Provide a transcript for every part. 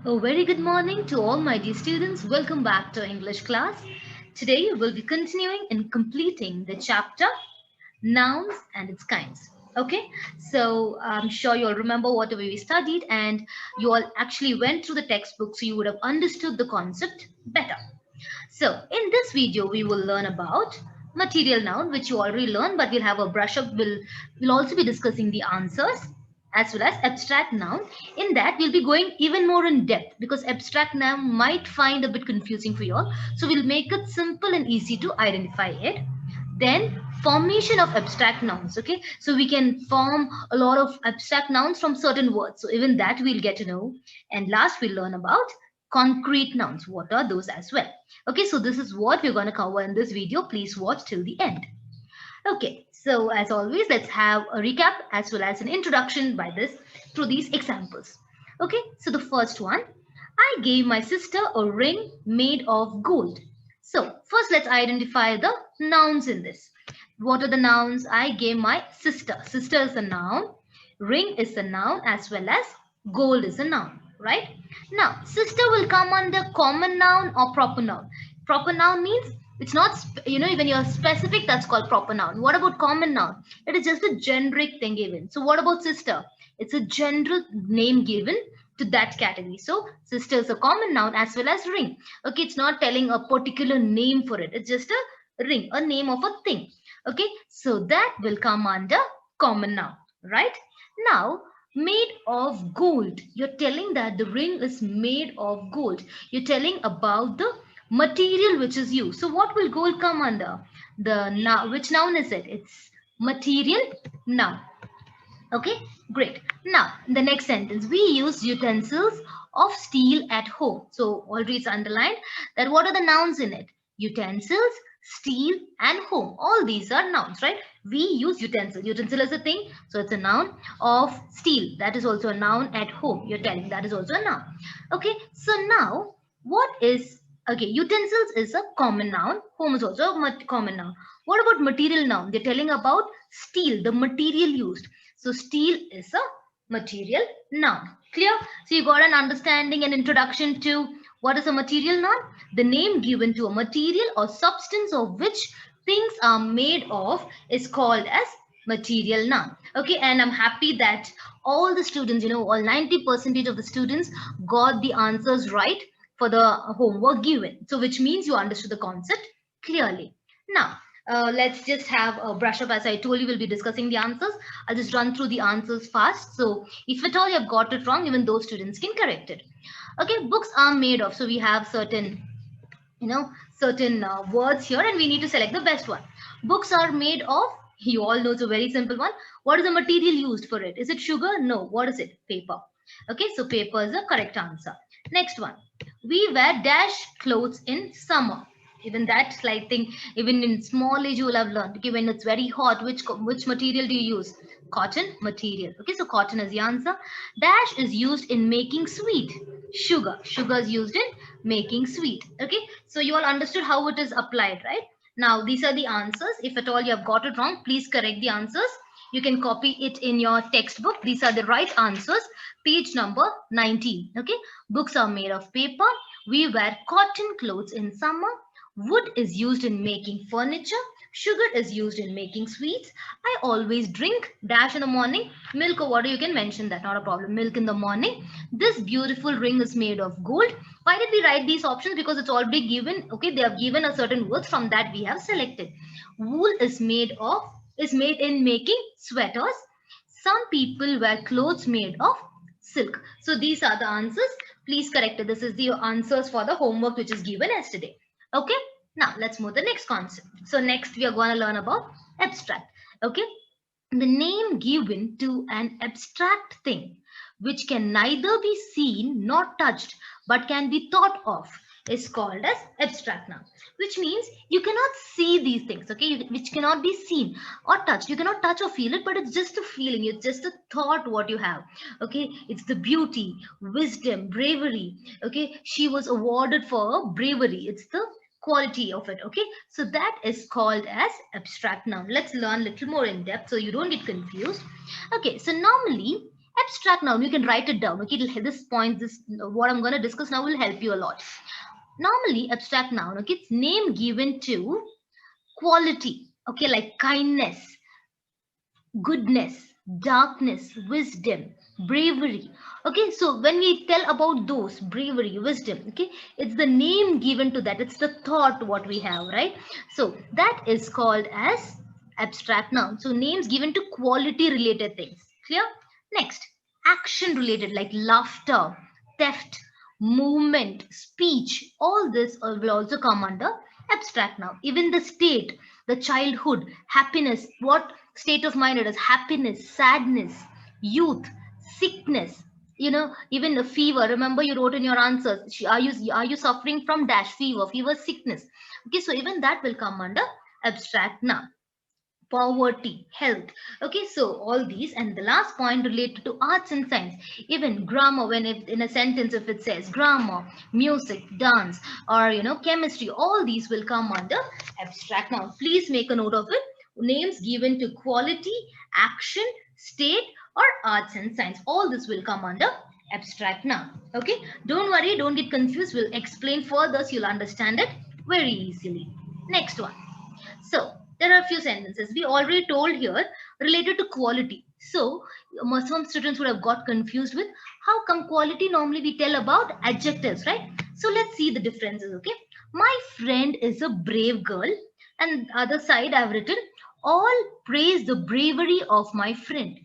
A very good morning to all my dear students. Welcome back to English class. Today we'll be continuing and completing the chapter Nouns and its kinds. Okay, so I'm sure you all remember whatever we studied and you all actually went through the textbook so you would have understood the concept better. So in this video we will learn about material noun which you already learned, but we'll have a brush up. We'll also be discussing the answers as well as abstract noun. In that we'll be going even more in depth because abstract noun might find a bit confusing for you all. So we'll make it simple and easy to identify it. Then formation of abstract nouns. Okay, so we can form a lot of abstract nouns from certain words, so even that we'll get to know. And last we'll learn about concrete nouns. What are those as well? Okay, so this is what we're going to cover in this video. Please watch till the end. Okay, so as always, let's have a recap as well as an introduction by this through these examples. Okay, so the first one, I gave my sister a ring made of gold. So first let's identify the nouns in this. What are the nouns? I gave my sister. Sister is a noun, ring is a noun as well as gold is a noun, right? Now, sister will come under common noun or proper noun. Proper noun means it's not, when you're specific, that's called proper noun. What about common noun? It is just a generic thing given. So what about sister? It's a general name given to that category. So sister is a common noun as well as ring. Okay, it's not telling a particular name for it. It's just a ring, a name of a thing. Okay, so that will come under common noun, right? Now, made of gold. You're telling that the ring is made of gold. You're telling about the material which is used. So what will gold come under? The now, which noun is it? It's material noun. Okay, great. Now, the next sentence, we use utensils of steel at home. So already it's underlined that what are the nouns in it? Utensils, steel, and home. All these are nouns, right? We use utensil. Utensil is a thing, so it's a noun. Of steel, that is also a noun. At home, you're telling that is also a noun. Okay, so now what is, okay, utensils is a common noun. Home is also a common noun. What about material noun? They're telling about steel, the material used. So steel is a material noun. Clear? So you got an understanding and introduction to what is a material noun? The name given to a material or substance of which things are made of is called as material noun. Okay, and I'm happy that all the students, all 90% of the students got the answers right for the homework given. So which means you understood the concept clearly. Now, let's just have a brush up. As I told you, we'll be discussing the answers. I'll just run through the answers fast. So if at all you have got it wrong, even those students can correct it. Okay, books are made of. So we have certain, certain words here and we need to select the best one. Books are made of, you all know it's a very simple one. What is the material used for it? Is it sugar? No. What is it? Paper. Okay, so paper is the correct answer. Next one. We wear dash clothes in summer. Even that slight thing, even in small age you will have learned. Okay, when it's very hot, which material do you use? Cotton material. Okay, so cotton is the answer. Dash is used in making sweet. Sugar is used in making sweet. Okay, so you all understood how it is applied, right? Now these are the answers. If at all you have got it wrong, please correct the answers. You can copy it in your textbook. These are the right answers. Page number 19. Okay, books are made of paper. We wear cotton clothes in summer. Wood is used in making furniture. Sugar is used in making sweets. I always drink dash in the morning. Milk or water, you can mention that, not a problem. Milk in the morning. This beautiful ring is made of gold. Why did we write these options? Because it's already given. Okay, they have given a certain words, from that we have selected. Wool is made in making sweaters. Some people wear clothes made of silk. So these are the answers. Please correct it. This is the answers for the homework which is given yesterday. Okay, now let's move to the next concept. So next we are going to learn about abstract. Okay, the name given to an abstract thing which can neither be seen nor touched but can be thought of is called as abstract noun, which means you cannot see these things, okay, which cannot be seen or touched. You cannot touch or feel it, but it's just a feeling, it's just a thought what you have. Okay, it's the beauty, wisdom, bravery. Okay, she was awarded for her bravery. It's the quality of it. Okay, so that is called as abstract noun. Let's learn a little more in depth so you don't get confused. Okay, so normally Abstract noun, you can write it down. Okay, this point, this what I'm going to discuss now will help you a lot. Normally, abstract noun, okay, it's name given to quality, okay, like kindness, goodness, darkness, wisdom, bravery. Okay, so when we tell about those bravery, wisdom, okay, it's the name given to that. It's the thought what we have, right? So that is called as abstract noun. So names given to quality related things. Clear? Next, action related like laughter, theft, movement, speech. All this will also come under abstract noun. Even the state, the childhood, happiness, what state of mind it is, happiness, sadness, youth, sickness, even a fever. Remember you wrote in your answers, are you suffering from dash, fever, sickness. Okay, so even that will come under abstract noun. Poverty, health. Okay, so all these, and the last point related to arts and science, even grammar. When if in a sentence if it says grammar, music, dance, or chemistry, all these will come under abstract noun. Please make a note of it. Names given to quality, action, state, or arts and science, all this will come under abstract noun. Okay, don't worry, don't get confused, we'll explain further so you'll understand it very easily. Next one. So there are a few sentences we already told here related to quality. So some students would have got confused with how come quality normally we tell about adjectives, right? So let's see the differences. Okay, my friend is a brave girl, and other side I've written all praise the bravery of my friend.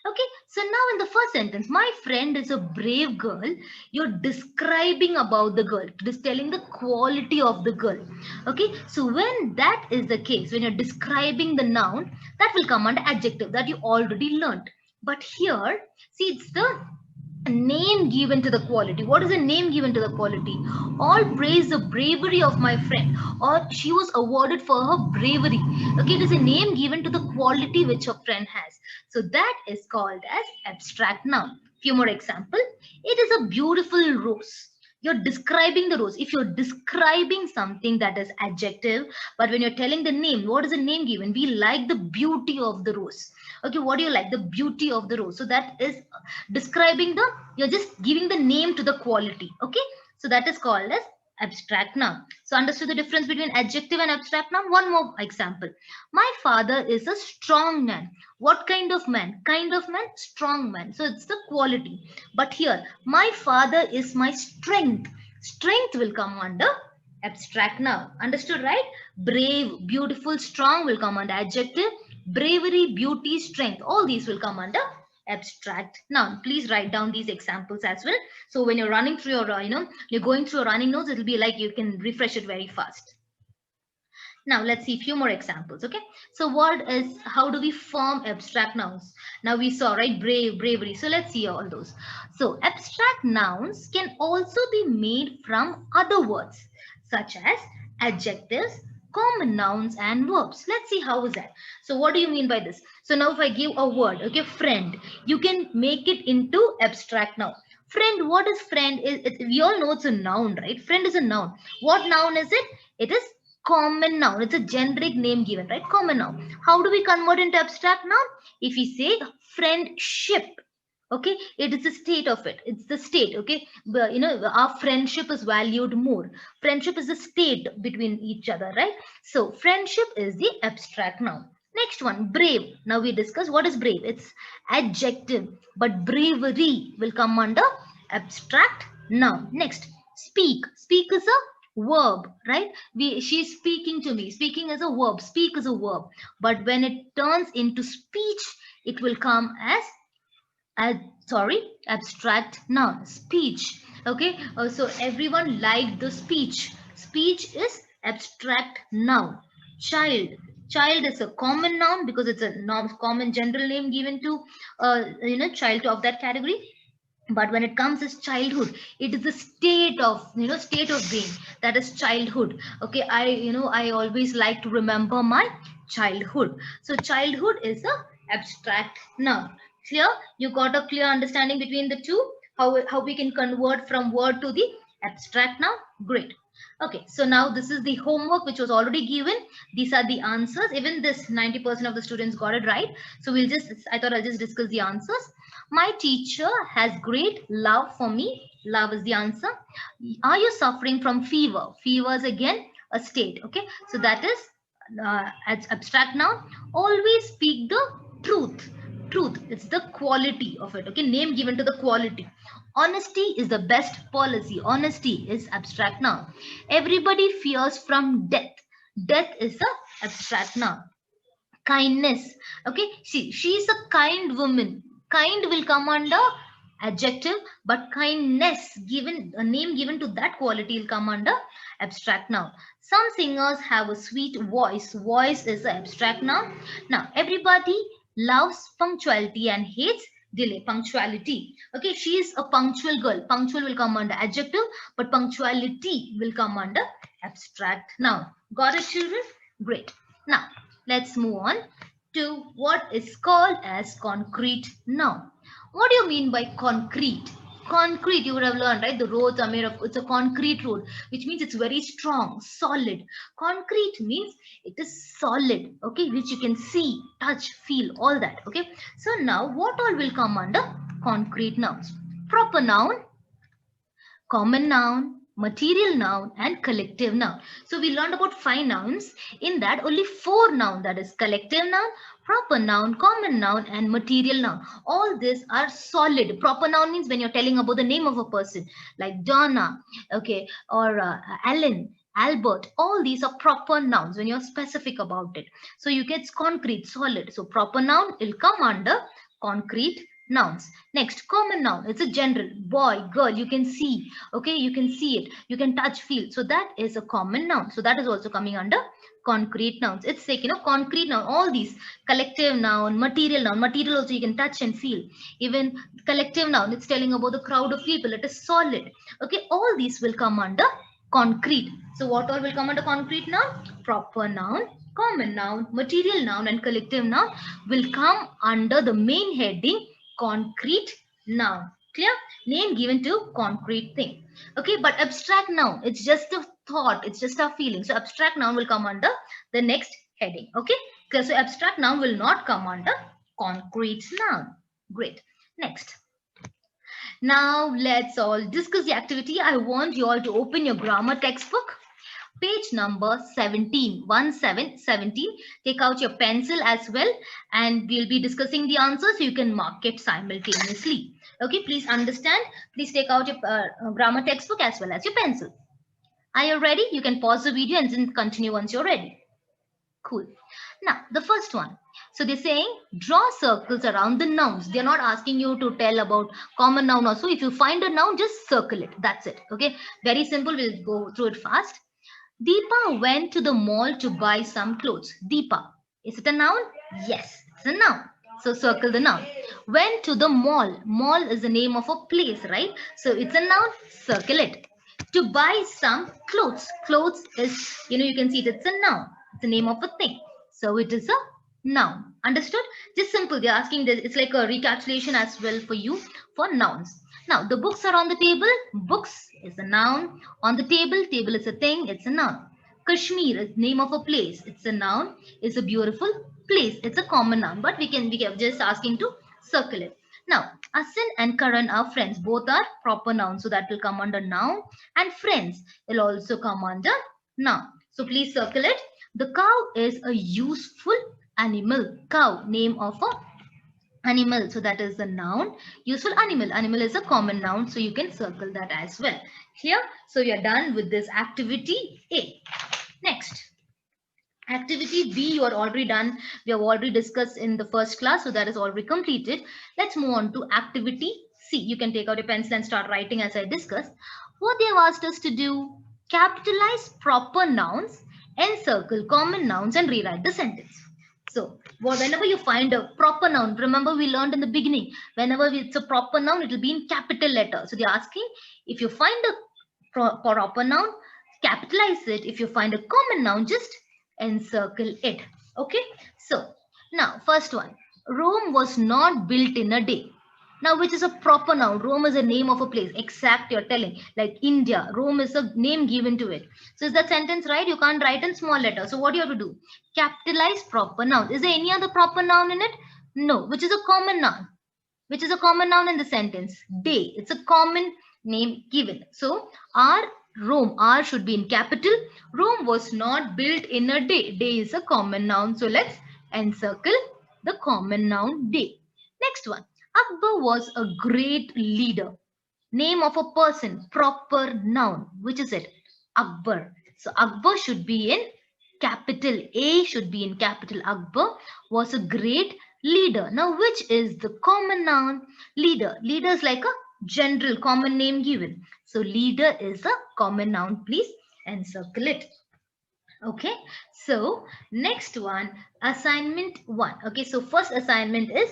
Okay, so now in the first sentence, my friend is a brave girl. You're describing about the girl, just telling the quality of the girl. Okay, so when that is the case, when you're describing the noun, that will come under adjective that you already learned. But here, see, it's the name given to the quality. What is the name given to the quality? All praise the bravery of my friend, or she was awarded for her bravery. Okay, it is a name given to the quality which her friend has. So that is called as abstract noun. Few more example. It is a beautiful rose. You're describing the rose. If you're describing something, that is adjective, but when you're telling the name, what is the name given? We like the beauty of the rose. Okay, what do you like? The beauty of the rose. So that is describing the, you're just giving the name to the quality. Okay, so that is called as abstract noun. So understood the difference between adjective and abstract noun? One more example. My father is a strong man. What kind of man? Kind of man, strong man. So it's the quality. But here, my father is my strength. Strength will come under abstract noun. Understood, right? Brave, beautiful, strong will come under adjective. Bravery, beauty, strength, all these will come under abstract noun. Please write down these examples as well. So when you're running through your, you're going through your running notes, it'll be like you can refresh it very fast. Now let's see a few more examples. Okay, so what is, how do we form abstract nouns? Now we saw, right, brave, bravery. So let's see all those. So abstract nouns can also be made from other words such as adjectives, common nouns, and verbs. Let's see how is that. So what do you mean by this? So now if I give a word, okay, friend, you can make it into abstract noun. Friend, what is friend? We all know it's a noun, right? Friend is a noun. What noun is it? It is common noun. It's a generic name given, right? Common noun. How do we convert into abstract noun? If we say friendship, okay, it is the state of it. It's the state, okay. But, our friendship is valued more. Friendship is the state between each other, right? So friendship is the abstract noun. Next one, brave. Now we discuss what is brave. It's adjective, but bravery will come under abstract noun. Next, speak. Speak is a verb, right? She's speaking to me. Speaking is a verb. Speak is a verb. But when it turns into speech, it will come as abstract noun. Speech. Okay, so everyone liked the speech. Speech is abstract noun. Child is a common noun because it's a common general name given to child of that category. But when it comes as childhood, it is the state of state of being, that is childhood. Okay, I always like to remember my childhood. So childhood is a abstract noun. Clear? You got a clear understanding between the two, how we can convert from word to the abstract noun? Great. Okay, so now this is the homework which was already given. These are the answers. Even this 90% of the students got it right. So I thought I'll just discuss the answers. My teacher has great love for me. Love is the answer. Are you suffering from fever? Fever is again a state. Okay, so that is as abstract noun. Always speak the truth. Truth, it's the quality of it. Okay, name given to the quality. Honesty is the best policy. Honesty is abstract noun. Everybody fears from death. Death is the abstract noun. Kindness, okay, she's a kind woman. Kind will come under adjective, but kindness, given a name given to that quality, will come under abstract noun. Some singers have a sweet voice. Voice is the abstract noun. Now everybody loves punctuality and hates delay. Punctuality, okay, she is a punctual girl. Punctual will come under adjective, but punctuality will come under abstract noun. Got it, children? Great. Now let's move on to what is called as concrete noun. What do you mean by concrete? Concrete, you would have learned, right? The roads are made of, it's a concrete road, which means it's very strong, solid. Concrete means it is solid, okay, which you can see, touch, feel, all that, okay. So now what all will come under concrete nouns? Proper noun, common noun, material noun, and collective noun. So we learned about 5 nouns. In that, only 4 noun, that is collective noun, proper noun, common noun, and material noun. All these are solid. Proper noun means when you're telling about the name of a person, like Donna, okay, or Alan, Albert. All these are proper nouns when you're specific about it. So you get concrete, solid. So proper noun will come under concrete nouns. Next, common noun. It's a general. Boy, girl, you can see. Okay, you can see it. You can touch, feel. So that is a common noun. So that is also coming under concrete nouns. It's like, concrete noun. All these collective noun, material noun. Material also you can touch and feel. Even collective noun, it's telling about the crowd of people. It is solid. Okay, all these will come under concrete. So what all will come under concrete noun? Proper noun, common noun, material noun, and collective noun will come under the main heading concrete noun. Clear? Name given to concrete thing. Okay, but abstract noun, it's just a thought, it's just a feeling. So abstract noun will come under the next heading. Okay, so abstract noun will not come under concrete noun. Great. Next. Now let's all discuss the activity. I want you all to open your grammar textbook. Page number 17, 17. Take out your pencil as well, and we'll be discussing the answers so you can mark it simultaneously. Okay, please understand. Please take out your grammar textbook as well as your pencil. Are you ready? You can pause the video and then continue once you're ready. Cool. Now, the first one. So they're saying draw circles around the nouns. They're not asking you to tell about common noun also. If you find a noun, just circle it. That's it. Okay, very simple. We'll go through it fast. Deepa went to the mall to buy some clothes. Deepa. Is it a noun? Yes, it's a noun. So circle the noun. Went to the mall. Mall is the name of a place, right? So it's a noun. Circle it. To buy some clothes. Clothes is, you can see it's a noun. It's the name of a thing. So it is a noun. Understood? Just simple. They're asking this. It's like a recapitulation as well for you for nouns. Now, the books are on the table. Books is a noun. On the table, table is a thing. It's a noun. Kashmir is name of a place. It's a noun. It's a beautiful place. It's a common noun. But we can just asking to circle it. Now, Asin and Karan are friends. Both are proper nouns. So that will come under noun. And friends will also come under noun. So please circle it. The cow is a useful animal. Cow, name of a animal. So that is the noun. Useful animal. Animal is a common noun. So you can circle that as well. Here. So we are done with this activity A. Next. Activity B, you are already done. We have already discussed in the first class. So that is already completed. Let's move on to activity C. You can take out your pencil and start writing as I discussed. What they have asked us to do, capitalize proper nouns, encircle common nouns, and rewrite the sentence. So whenever you find a proper noun, remember we learned in the beginning, whenever it's a proper noun, it will be in capital letter. So they're asking, if you find a proper noun, capitalize it. If you find a common noun, just encircle it. Okay. So now first one, Rome was not built in a day. Now, which is a proper noun? Rome is a name of a place. Exact, you're telling. Like India, Rome is a name given to it. So is that sentence right? You can't write in small letter. So what do you have to do? Capitalize proper noun. Is there any other proper noun in it? No. Which is a common noun? which is a common noun in the sentence. Day, it's a common name given. So Rome, R should be in capital. Rome was not built in a day. Day is a common noun. So let's encircle the common noun day. Next one. Akbar was a great leader. Name of a person, proper noun. Which is it? Akbar. So Akbar should be in capital. A should be in capital. Akbar was a great leader. Now, which is the common noun? Leader. Leader is like a general common name given. So leader is a common noun. Please encircle it. Okay, so next one, assignment 1. Okay, so first assignment is,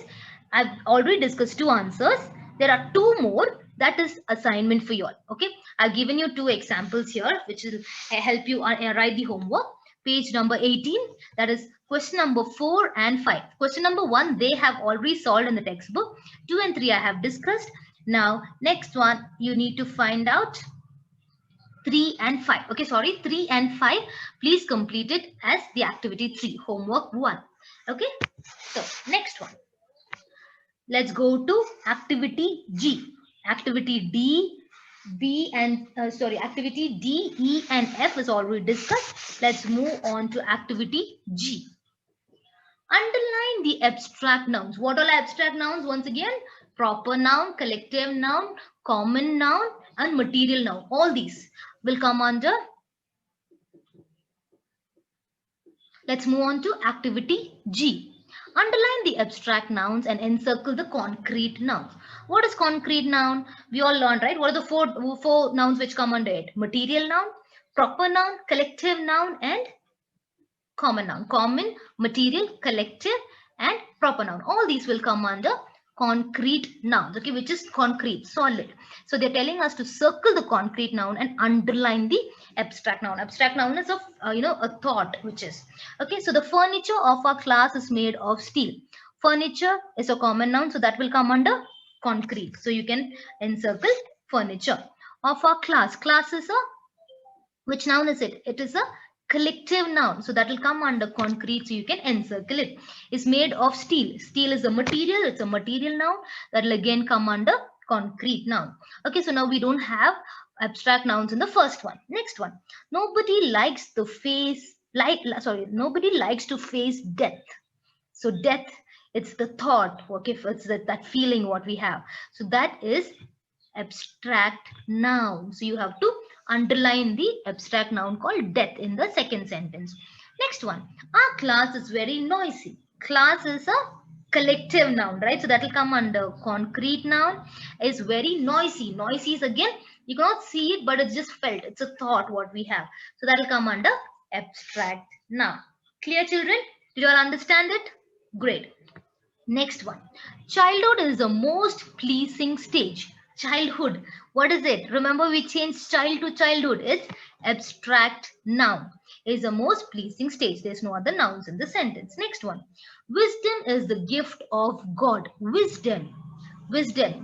I've already discussed 2 answers. There are 2 more. That is assignment for you all. Okay, I've given you 2 examples here which will help you write the homework. Page number 18, that is question number 4 and 5. Question number 1 they have already solved in the textbook. 2 and 3 I have discussed. Now next one you need to find out 3 and 5. Okay, sorry, 3 and 5. Please complete it as the activity 3, homework 1. Okay, so next one. Let's go to activity G. Activity activity D, E, and F is already discussed. Let's move on to activity G. Underline the abstract nouns. What are abstract nouns? Once again, proper noun, collective noun, common noun, and material noun. All these will come under. Let's move on to activity G. Underline the abstract nouns and encircle the concrete nouns. What is concrete noun? We all learned, right? What are the four nouns which come under it? Material noun, proper noun, collective noun, and common noun. Common, material, collective, and proper noun. All these will come under concrete nouns, okay, which is concrete, solid. So they're telling us to circle the concrete noun and underline the abstract noun. Abstract noun is of a thought, which is okay. So the furniture of our class is made of steel. Furniture is a common noun, so that will come under concrete. So you can encircle furniture of our class. Class is a, which noun is it? It is a collective noun, so that will come under concrete, so you can encircle it. Is made of steel. Steel is a material, it's a material noun, that will again come under concrete noun. Okay, so now we don't have abstract nouns in the first one. Next one, nobody likes to face death. So death, it's the thought, okay, it's that feeling what we have. So that is abstract noun. So you have to underline the abstract noun called death in the second sentence. Next one, our class is very noisy. Class is a collective noun, right? So that will come under concrete noun. Is very noisy. Noisy is again, you cannot see it, but it's just felt. It's a thought what we have. So that will come under abstract noun. Clear, children? Did you all understand it? Great. Next one, childhood is the most pleasing stage. Childhood, what is it? Remember, we changed child to childhood. It's abstract noun. Is the most pleasing stage. There's no other nouns in the sentence. Next one, wisdom is the gift of God. Wisdom,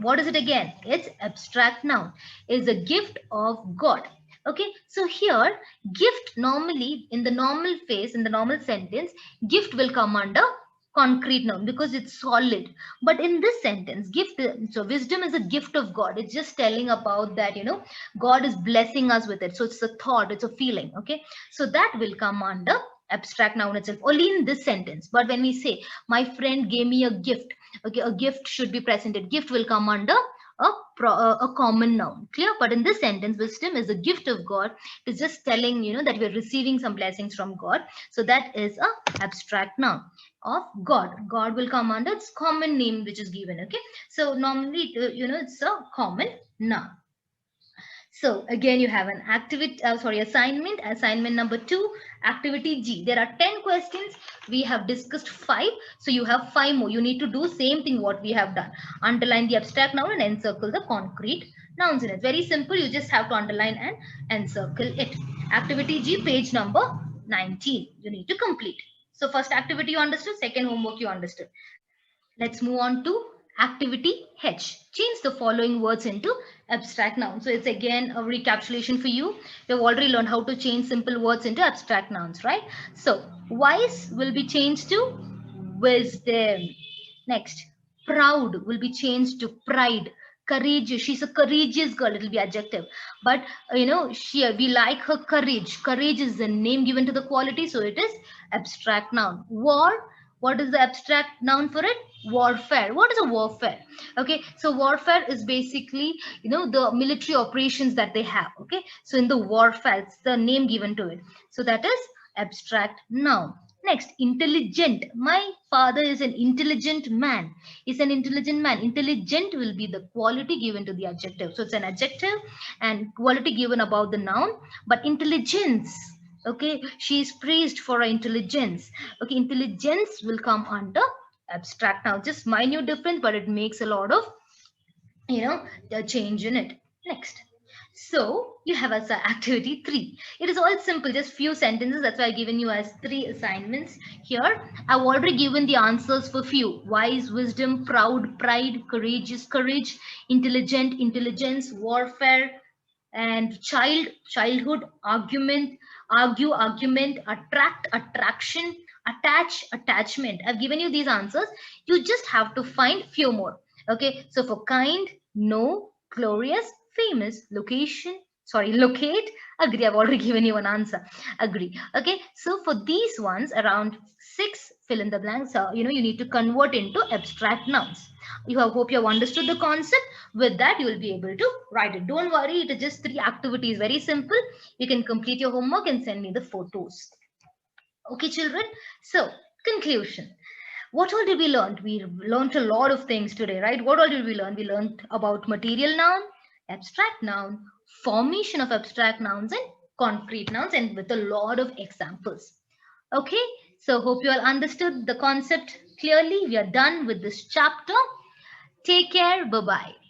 what is it again? It's abstract noun. Is a gift of God. Okay, so here gift, normally in the normal phase, in the normal sentence, gift will come under concrete noun because it's solid. But in this sentence, gift, so wisdom is a gift of God. It's just telling about that, God is blessing us with it. So it's a thought, it's a feeling. Okay, so that will come under abstract noun itself, only in this sentence. But when we say my friend gave me a gift, okay, a gift should be presented. Gift will come under a common noun. Clear? But in this sentence, wisdom is a gift of God. It's just telling that we're receiving some blessings from God. So that is a abstract noun of God. God will come under its common name which is given. Okay, so normally it's a common noun. So again, you have an assignment number 2, activity G. There are 10 questions. We have discussed 5. So you have 5 more. You need to do same thing what we have done. Underline the abstract noun and encircle the concrete nouns in it. Very simple. You just have to underline and encircle it. Activity G, page number 19. You need to complete. So first activity you understood, second homework you understood. Let's move on to activity H. Change the following words into abstract nouns. So it's again a recapitulation for you. You've already learned how to change simple words into abstract nouns, right? So wise will be changed to wisdom. Next, Proud will be changed to pride. Courageous, she's a courageous girl, it will be adjective. But we like her courage. Courage is the name given to the quality, so it is abstract noun. War, what is the abstract noun for it? Warfare. What is a warfare? Okay, so warfare is basically the military operations that they have. Okay, so in the warfare, it's the name given to it, so that is abstract noun. Next, intelligent. My father is an intelligent man. Is an intelligent man. Intelligent will be the quality given to the adjective. So it's an adjective and quality given about the noun. But intelligence, okay, she is praised for her intelligence. Okay, intelligence will come under abstract noun. Just minute difference, but it makes a lot of the change in it. Next. So you have as activity 3. It is all simple, just few sentences. That's why I've given you as 3 assignments here. I've already given the answers for few. Wise, wisdom, proud, pride, courageous, courage, intelligent, intelligence, warfare, and childhood, argument, argue, argument, attract, attraction, attach, attachment. I've given you these answers. You just have to find few more. Okay, so for kind, no, glorious, famous, location, sorry, locate, agree. I've already given you an answer. Agree. Okay, so for these ones, around 6 fill in the blanks. You need to convert into abstract nouns. Hope you have understood the concept. With that, you will be able to write it. Don't worry, it is just 3 activities. Very simple. You can complete your homework and send me the photos. Okay, children. So, conclusion. What all did we learn? We learned a lot of things today, right? What all did we learn? We learned about material noun, abstract noun, formation of abstract nouns, and concrete nouns, and with a lot of examples. Okay, so hope you all understood the concept clearly. We are done with this chapter. Take care. Bye-bye.